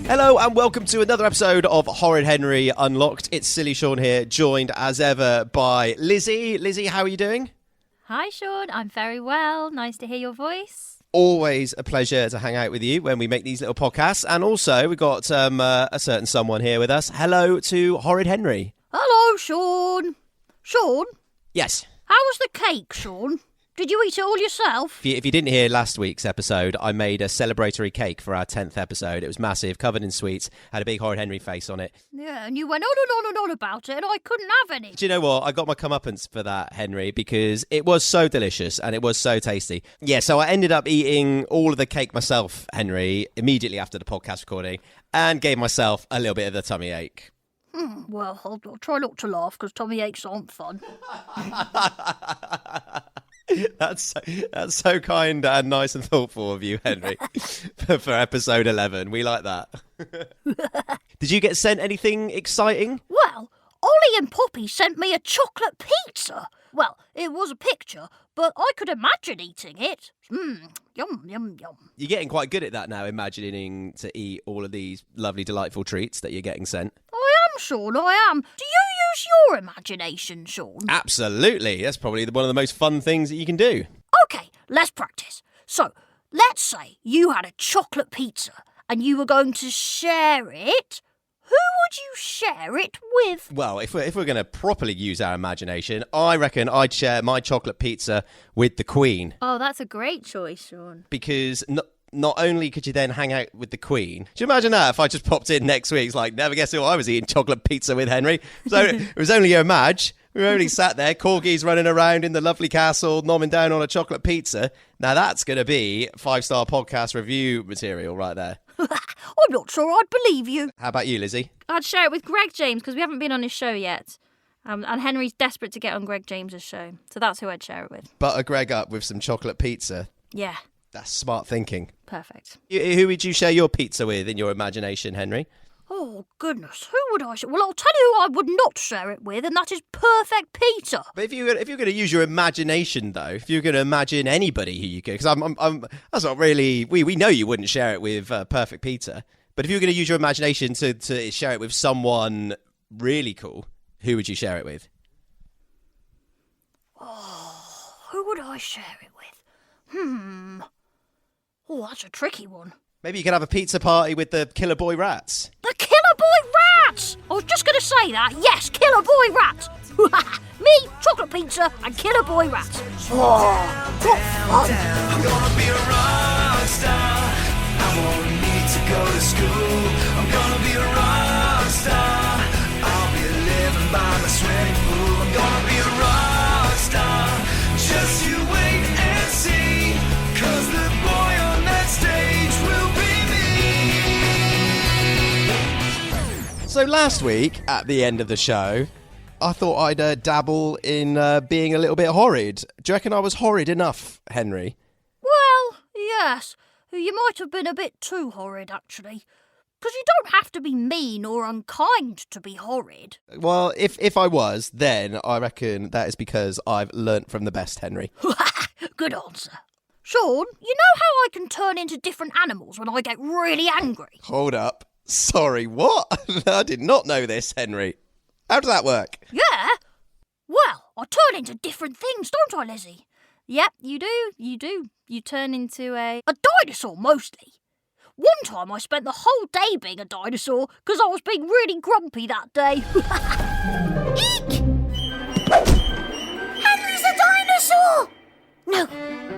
Hello and welcome to another episode of Horrid Henry Unlocked. It's Silly Sean here, joined as ever by Lizzie. Lizzie, how are you doing? Hi Sean, I'm very well. Nice to hear your voice. Always a pleasure to hang out with you when we make these little podcasts. And also, we've got a certain someone here with us. Hello to Horrid Henry. Hello, Sean. Sean? Yes. How was the cake, Sean? Did you eat it all yourself? If you didn't hear last week's episode, I made a celebratory cake for our 10th episode. It was massive, covered in sweets, had a big Horrid Henry face on it. Yeah, and you went on and on and on about it, and I couldn't have any. Do you know what? I got my comeuppance for that, Henry, because it was so delicious and it was so tasty. Yeah, so I ended up eating all of the cake myself, Henry, immediately after the podcast recording, and gave myself a little bit of the tummy ache. Well, I'll try not to laugh, because tummy aches aren't fun. That's so kind and nice and thoughtful of you, Henry, for episode 11. We like that. Did you get sent anything exciting? Well, Ollie and Poppy sent me a chocolate pizza. Well, it was a picture, but I could imagine eating it. Yum, yum, yum. You're getting quite good at that now, imagining to eat all of these lovely, delightful treats that you're getting sent. I am, Sean, I am. Do you use your imagination, Sean? Absolutely. That's probably one of the most fun things that you can do. Okay, let's practice. So, let's say you had a chocolate pizza and you were going to share it. Who would you share it with? Well, if we're going to properly use our imagination, I reckon I'd share my chocolate pizza with the Queen. Oh, that's a great choice, Sean. Because not only could you then hang out with the Queen, do you imagine that if I just popped in next week, it's like, never guess who I was eating chocolate pizza with, Henry? So it was only your Madge. We were only sat there, corgis running around in the lovely castle, nomming down on a chocolate pizza. Now that's going to be 5-star podcast review material right there. I'm not sure I'd believe you. How about you, Lizzie? I'd share it with Greg James because we haven't been on his show yet. And Henry's desperate to get on Greg James's show. So that's who I'd share it with. Butter Greg up with some chocolate pizza. Yeah. That's smart thinking. Perfect. Who would you share your pizza with in your imagination, Henry? Oh, goodness. Who would I share? Well, I'll tell you who I would not share it with, and that is Perfect Peter. But if you're going to use your imagination, though, if you're going to imagine anybody who you could, because that's not really, we know you wouldn't share it with Perfect Peter, but if you're going to use your imagination to share it with someone really cool, who would you share it with? Oh, who would I share it with? Oh, that's a tricky one. Maybe you could have a pizza party with the Killer Boy Rats. The Killer Boy Rats! I was just going to say that. Yes, Killer Boy Rats. Me, chocolate pizza, and Killer Boy Rats. Oh, what fun. I'm gonna be a rock star. I won't need to go to school. I'm gonna be a rock star. I'll be living by the swimming pool. I'm gonna be a rock star. Just you wait and see. 'Cause the boy on that stage will be me. So last week, at the end of the show, I thought I'd dabble in being a little bit horrid. Do you reckon I was horrid enough, Henry? Well, yes. You might have been a bit too horrid, actually. Because you don't have to be mean or unkind to be horrid. Well, if I was, then I reckon that is because I've learnt from the best, Henry. Good answer. Sean, you know how I can turn into different animals when I get really angry? Hold up. Sorry, what? I did not know this, Henry. How does that work? Yeah? Well, I turn into different things, don't I, Lizzie? Yep, you do. You turn into a dinosaur, mostly. One time I spent the whole day being a dinosaur because I was being really grumpy that day. Eek! Henry's a dinosaur! No,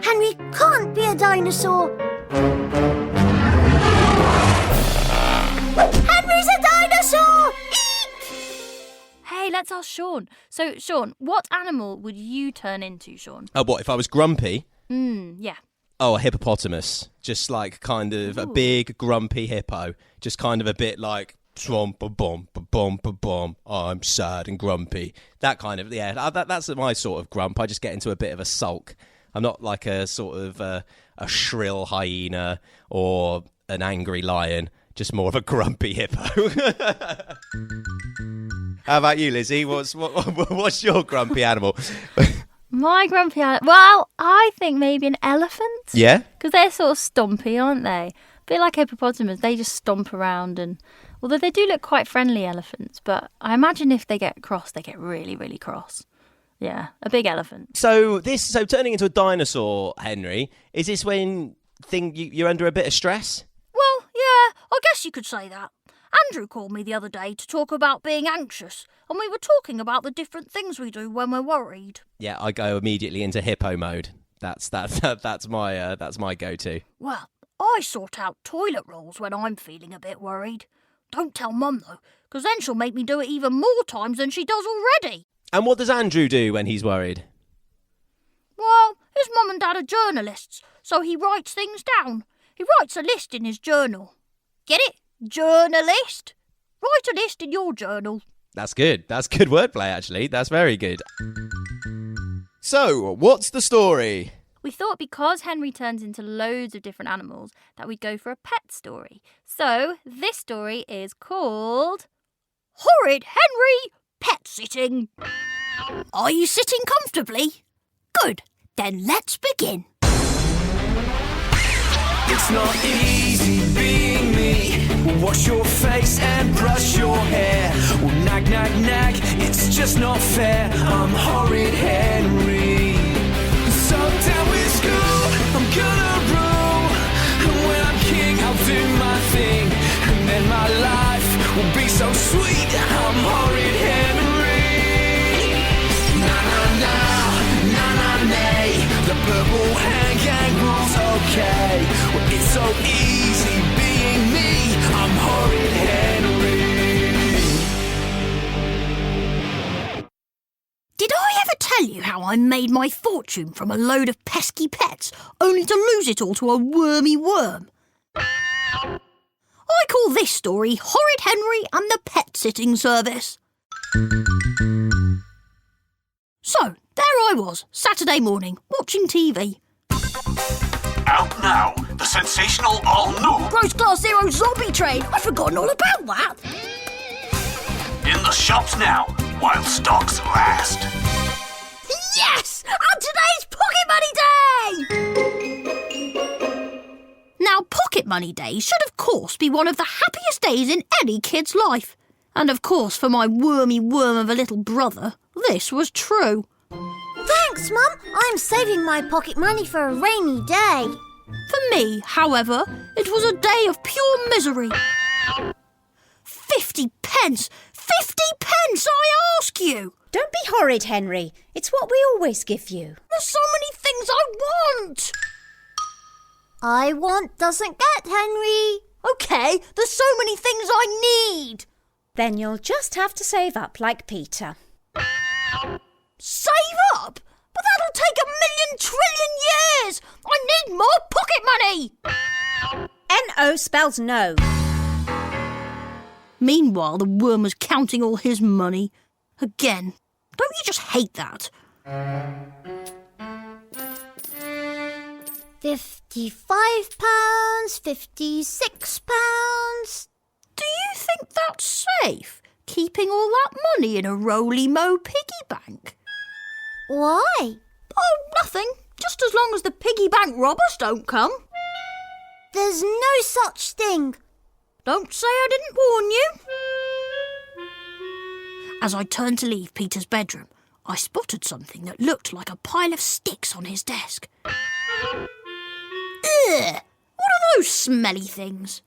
Henry can't be a dinosaur. Henry's a dinosaur! Hey, let's ask Sean. So, Sean, what animal would you turn into, Sean? Oh, what, if I was grumpy? Yeah. Oh, a hippopotamus. Just like kind of a big grumpy hippo. Just kind of a bit like, bom, I'm sad and grumpy. That kind of, yeah, that's my sort of grump. I just get into a bit of a sulk. I'm not like a sort of a shrill hyena or an angry lion. Just more of a grumpy hippo. How about you, Lizzie? What's your grumpy animal? My grumpy animal? Well, I think maybe an elephant. Yeah? Because they're sort of stumpy, aren't they? bit like hippopotamus, they just stomp around, and although they do look quite friendly, elephants, but I imagine if they get cross, they get really, really cross. Yeah, a big elephant. So turning into a dinosaur, Henry, is this when you're under a bit of stress? Well, yeah, I guess you could say that. Andrew called me the other day to talk about being anxious, and we were talking about the different things we do when we're worried. Yeah, I go immediately into hippo mode. That's my go-to. Well, I sort out toilet rolls when I'm feeling a bit worried. Don't tell Mum, though, because then she'll make me do it even more times than she does already. And what does Andrew do when he's worried? Well, his mum and dad are journalists, so he writes things down. He writes a list in his journal. Get it? Journalist. Write a list in your journal. That's good. That's good wordplay, actually. That's very good. So, what's the story? We thought because Henry turns into loads of different animals that we'd go for a pet story. So, this story is called Horrid Henry Pet Sitting. Are you sitting comfortably? Good. Then let's begin. It's not easy being me. Wash your face and brush your hair. Well, nag, nag, nag, it's just not fair. I'm Horrid Henry. So down with school, I'm gonna rule. And when I'm king, I'll do my thing. And then my life will be so sweet. I'm Horrid Henry. Na na na, na na nay. The purple hand rules okay. Well, it's so easy being me. I'm Horrid Henry. Did I ever tell you how I made my fortune from a load of pesky pets, only to lose it all to a wormy worm? I call this story Horrid Henry and the Pet Sitting Service. So, there I was, Saturday morning, watching TV. Out now, the sensational all-new Rose Class Zero Zombie Train! I'd forgotten all about that! in the shops now, while stocks last. Yes! And today's Pocket Money Day! Now, Pocket Money Day should of course be one of the happiest days in any kid's life. And of course, for my wormy worm of a little brother, this was true. Thanks, Mum. I'm saving my pocket money for a rainy day. For me, however, it was a day of pure misery. 50 pence! 50 pence, I ask you! Don't be horrid, Henry. It's what we always give you. There's so many things I want! I want doesn't get, Henry. OK, there's so many things I need! Then you'll just have to save up like Peter. Save up? But that'll take 1,000,000 trillion years! I need more pocket money! N-O spells no. Meanwhile, the worm was counting all his money. Again. Don't you just hate that? 55 pounds, 56 pounds. Do you think that's safe, keeping all that money in a roly-mo piggy bank? Why? Oh, nothing. Just as long as the piggy bank robbers don't come. There's no such thing. Don't say I didn't warn you. As I turned to leave Peter's bedroom, I spotted something that looked like a pile of sticks on his desk. Ugh! What are those smelly things?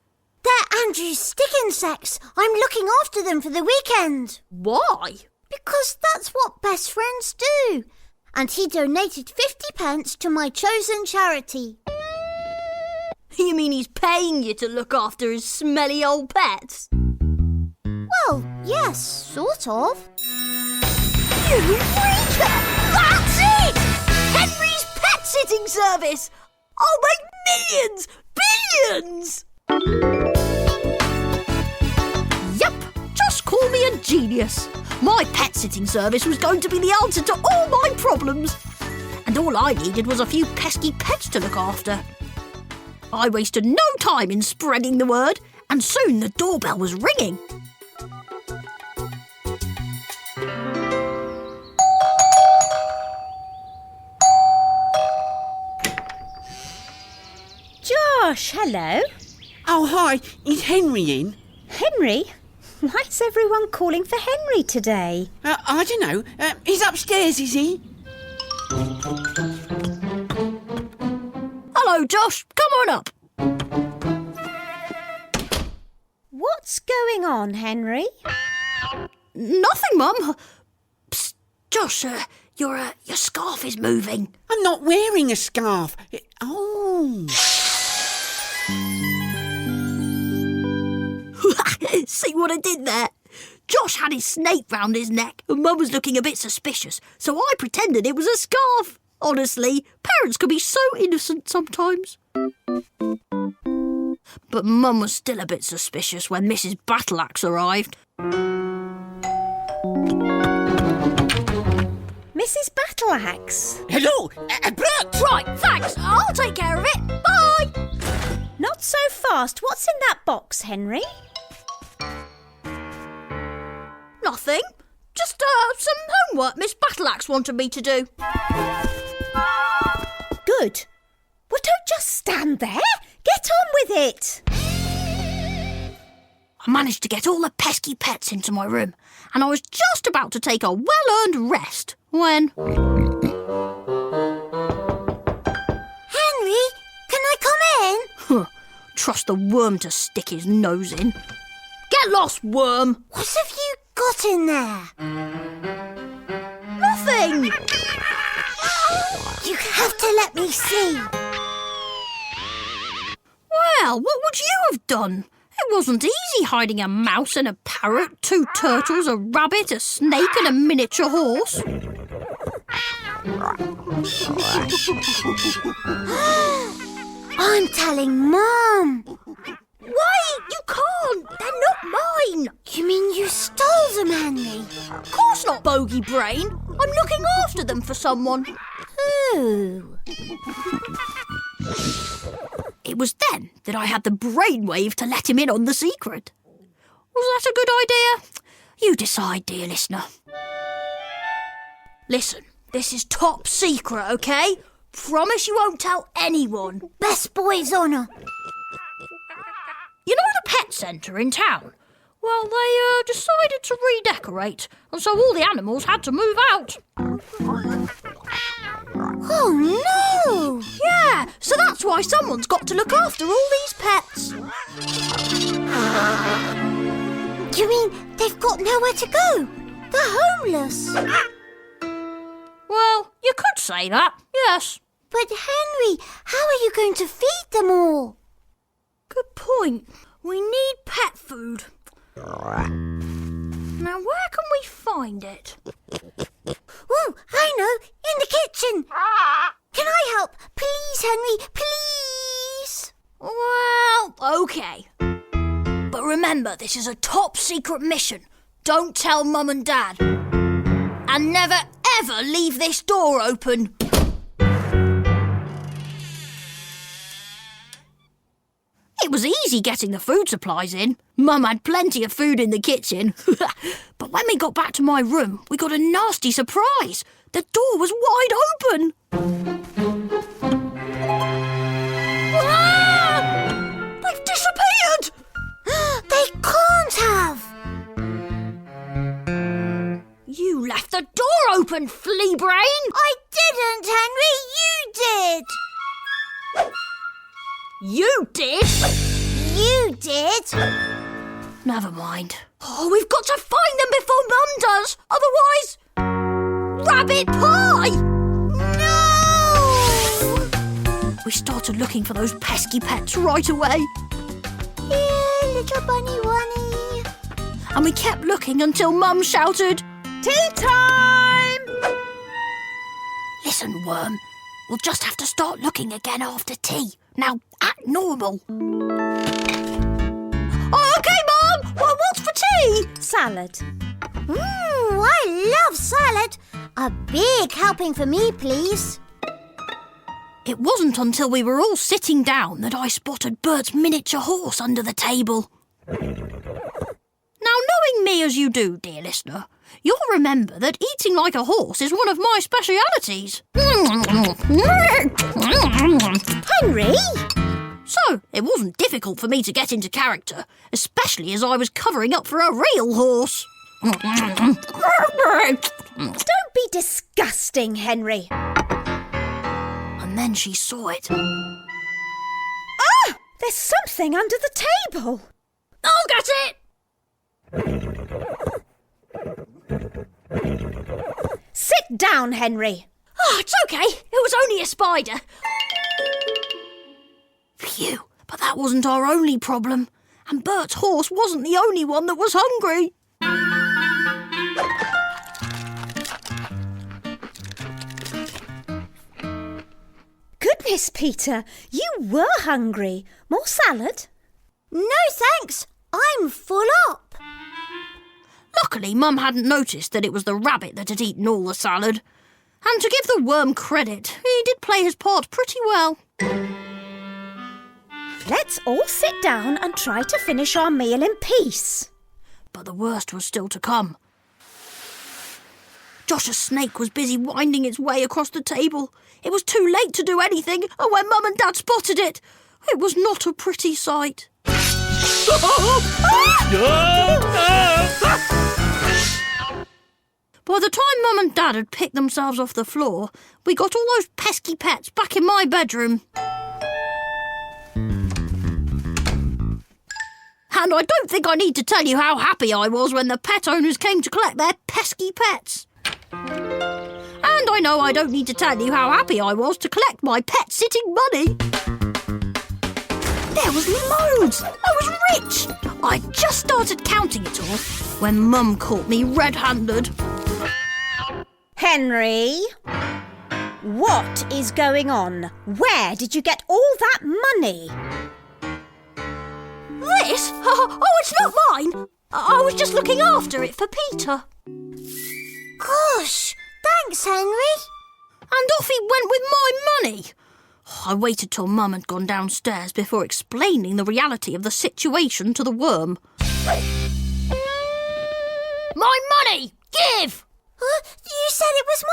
They're Andrew's stick insects. I'm looking after them for the weekend. Why? Because that's what best friends do. And he donated 50 pence to my chosen charity. You mean he's paying you to look after his smelly old pets? Well, yes, sort of. You weaker! That's it! Henry's Pet Sitting Service! I'll make millions! Billions! Yup, just call me a genius. My pet sitting service was going to be the answer to all my problems. And all I needed was a few pesky pets to look after. I wasted no time in spreading the word, and soon the doorbell was ringing. Josh, hello. Oh, hi. Is Henry in? Henry? Why is everyone calling for Henry today? I don't know. He's upstairs, is he? Hello, Josh. Come on up. What's going on, Henry? Nothing, Mum. Psst, Josh, your scarf is moving. I'm not wearing a scarf. Oh. See what I did there? Josh had his snake round his neck and Mum was looking a bit suspicious, so I pretended it was a scarf. Honestly, parents can be so innocent sometimes. But Mum was still a bit suspicious when Mrs. Battleaxe arrived. Mrs. Battleaxe? Hello, Brooke. Right, thanks. I'll take care of it. Bye. Not so fast. What's in that box, Henry? Nothing. Just some homework Miss Battleaxe wanted me to do. Good. Well, don't just stand there. Get on with it. I managed to get all the pesky pets into my room, and I was just about to take a well-earned rest when... Henry, can I come in? Trust the worm to stick his nose in. Get lost, worm! What have you got in there? Nothing! You have to let me see. Well, what would you have done? It wasn't easy hiding a mouse and a parrot, 2 turtles, a rabbit, a snake and a miniature horse. I'm telling Mum. Wait, you can't! They're not mine! You mean you stole them, Henry? Of course not, bogey brain. I'm looking after them for someone. Who? It was then that I had the brainwave to let him in on the secret. Was that a good idea? You decide, dear listener. Listen, this is top secret, OK? Promise you won't tell anyone. Best boy's honour. You know the pet centre in town? Well, they decided to redecorate, and so all the animals had to move out. Oh, no! Yeah, so that's why someone's got to look after all these pets. You mean they've got nowhere to go? They're homeless. Well, you could say that, yes. But Henry, how are you going to feed them all? Good point. We need pet food. Now, where can we find it? Oh, I know, in the kitchen. Can I help? Please, Henry, please. Well, OK. But remember, this is a top secret mission. Don't tell Mum and Dad. And never, ever leave this door open. It was easy getting the food supplies in. Mum had plenty of food in the kitchen. But when we got back to my room, we got a nasty surprise. The door was wide open. Ah! They've disappeared! They can't have. You left the door open, flea brain! I didn't, Henry, you did. You did? You did. Never mind. Oh, we've got to find them before Mum does. Otherwise... Rabbit pie! No! We started looking for those pesky pets right away. Here, little bunny bunny. And we kept looking until Mum shouted, Tea time! Listen, Worm, we'll just have to start looking again after tea. Now, act normal. Oh, OK, Mum! Well, what's for tea? Salad. I love salad. A big helping for me, please. It wasn't until we were all sitting down that I spotted Bert's miniature horse under the table. Now, knowing me as you do, dear listener, you'll remember that eating like a horse is one of my specialities. Henry? So it wasn't difficult for me to get into character, especially as I was covering up for a real horse. Don't be disgusting, Henry. And then she saw it. Ah! There's something under the table. I'll get it! Sit down, Henry. Oh, it's okay. It was only a spider. Phew, but that wasn't our only problem. And Bert's horse wasn't the only one that was hungry. Goodness, Peter, you were hungry. More salad? No thanks, I'm full up. Luckily, Mum hadn't noticed that it was the rabbit that had eaten all the salad. And to give the worm credit, he did play his part pretty well. Let's all sit down and try to finish our meal in peace. But the worst was still to come. Josh's snake was busy winding its way across the table. It was too late to do anything, and when Mum and Dad spotted it, it was not a pretty sight. By the time Mum and Dad had picked themselves off the floor, we got all those pesky pets back in my bedroom. And I don't think I need to tell you how happy I was when the pet owners came to collect their pesky pets. And I know I don't need to tell you how happy I was to collect my pet-sitting money. There was loads. I was rich. I just started counting it all when Mum caught me red-handed. Henry, what is going on? Where did you get all that money? This? Oh, it's not mine. I was just looking after it for Peter. Gosh, thanks, Henry. And off he went with my money. I waited till Mum had gone downstairs before explaining the reality of the situation to the worm. My money! Give! You said it was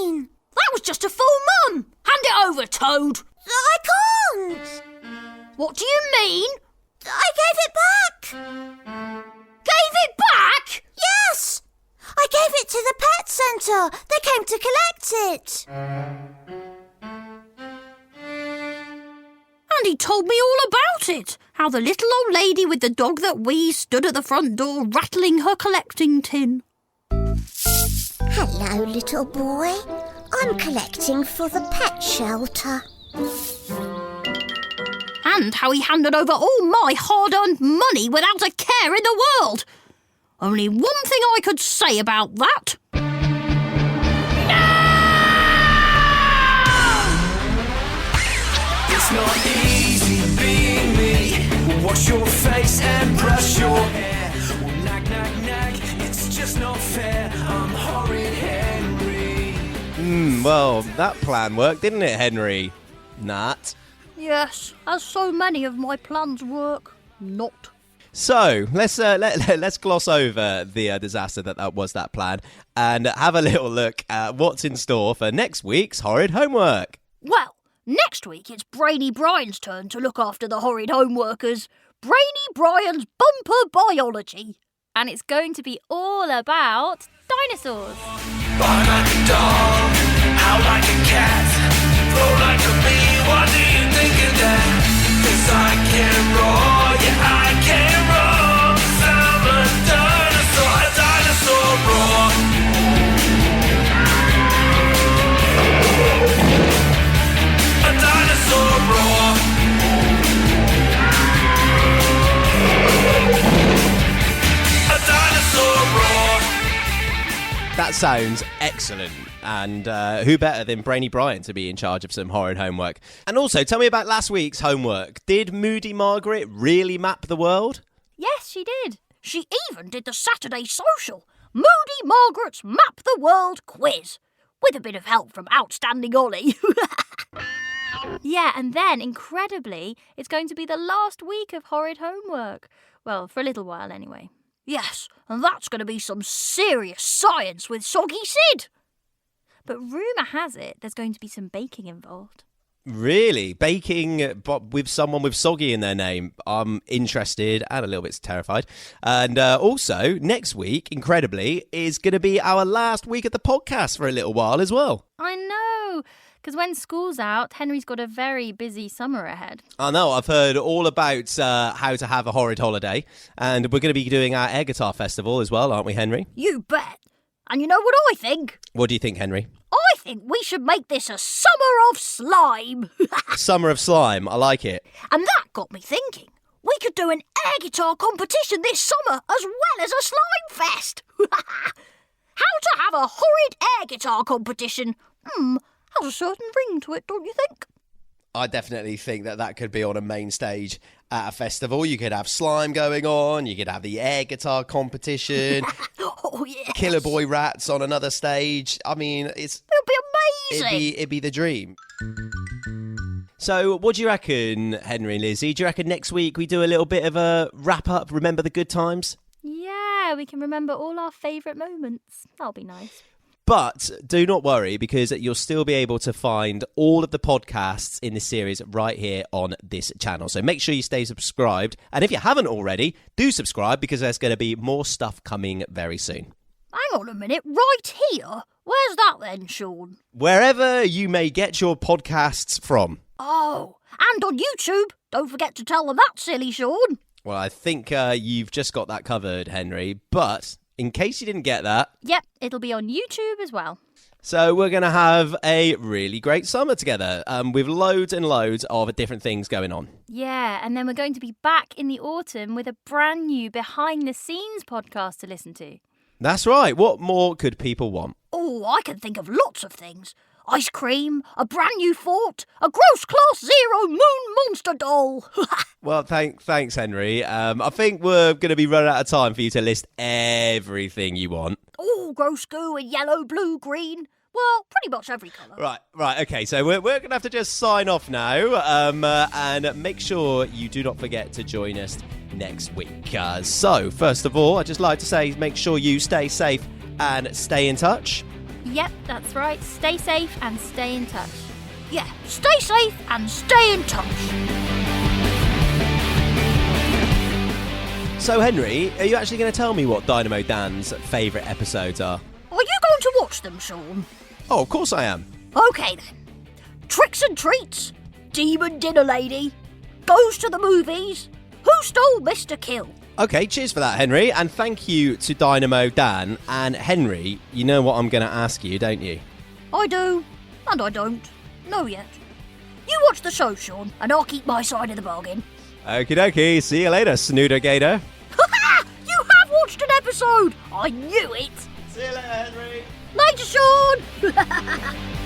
mine. That was just a fool, Mum! Hand it over, Toad! I can't. What do you mean? I gave it back. Gave it back? Yes. I gave it to the pet centre. They came to collect it. And he told me all about it. How the little old lady with the dog that wheezed stood at the front door rattling her collecting tin. Hello, little boy. I'm collecting for the pet shelter. And how he handed over all my hard-earned money without a care in the world. Only one thing I could say about that. It's not easy being me. We'll wash your face and brush your hair. We'll nag, nag, nag. It's just not fair. I'm Horrid Henry. Well, that plan worked, didn't it, Henry? Nat. Yes, as so many of my plans work. Not. So let's gloss over the disaster that was that plan and have a little look at what's in store for next week's Horrid Homework. Well, next week it's Brainy Brian's turn to look after the horrid homeworkers. Brainy Brian's Bumper Biology. And it's going to be all about dinosaurs. I'm like a dog, out like a cat, flow like a bee. What do you think of that? 'Cause I can roar, yeah, I can roar. 'Cause I'm a dinosaur roar. A dinosaur roar. A dinosaur roar. That sounds excellent. And who better than Brainy Brian to be in charge of some horrid homework? And also, tell me about last week's homework. Did Moody Margaret really map the world? Yes, she did. She even did the Saturday Social, Moody Margaret's Map the World quiz, with a bit of help from Outstanding Ollie. Yeah, and then, incredibly, it's going to be the last week of horrid homework. Well, for a little while anyway. Yes, and that's going to be some serious science with Soggy Sid. But rumour has it there's going to be some baking involved. Really? Baking but with someone with soggy in their name? I'm interested and a little bit terrified. And also, next week, incredibly, is going to be our last week of the podcast for a little while as well. I know, because when school's out, Henry's got a very busy summer ahead. I know, I've heard all about how to have a horrid holiday. And we're going to be doing our air guitar festival as well, aren't we, Henry? You bet. And you know what I think? What do you think, Henry? I think we should make this a summer of slime. Summer of Slime, I like it. And that got me thinking. We could do an air guitar competition this summer as well as a slime fest. How to have a horrid air guitar competition. Has a certain ring to it, don't you think? I definitely think that could be on a main stage at a festival. You could have slime going on, you could have the air guitar competition, Oh, yes. Killer Boy Rats on another stage. I mean, It'll be amazing. it'd be the dream. So, what do you reckon, Henry and Lizzie? Do you reckon next week we do a little bit of a wrap-up, remember the good times? Yeah, we can remember all our favourite moments. That'll be nice. But do not worry, because you'll still be able to find all of the podcasts in this series right here on this channel. So make sure you stay subscribed. And if you haven't already, do subscribe, because there's going to be more stuff coming very soon. Hang on a minute, right here? Where's that then, Sean? Wherever you may get your podcasts from. Oh, and on YouTube. Don't forget to tell them that, silly Sean. Well, I think you've just got that covered, Henry. But in case you didn't get that... Yep, it'll be on YouTube as well. So we're going to have a really great summer together with loads and loads of different things going on. Yeah, and then we're going to be back in the autumn with a brand new behind-the-scenes podcast to listen to. That's right. What more could people want? Oh, I can think of lots of things. Ice cream, a brand new fort, a gross class zero moon monster doll. Well, thanks, Henry. I think we're going to be running out of time for you to list everything you want. Oh, gross goo in yellow, blue, green. Well, pretty much every colour. Right. Okay, so we're going to have to just sign off now and make sure you do not forget to join us next week. So, first of all, I'd just like to say make sure you stay safe and stay in touch. Yep, that's right. Stay safe and stay in touch. Yeah, stay safe and stay in touch. So, Henry, are you actually going to tell me what Dynamo Dan's favourite episodes are? Are you going to watch them, Sean? Oh, of course I am. OK then. Tricks and Treats, Demon Dinner Lady, Goes to the Movies, Who Stole Mr. Kill? Okay, cheers for that, Henry, and thank you to Dynamo Dan. And Henry, you know what I'm going to ask you, don't you? I do, and I don't. No yet. You watch the show, Sean, and I'll keep my side of the bargain. Okie dokie, see you later, Snooter Gator. You have watched an episode! I knew it! See you later, Henry. Later, Sean!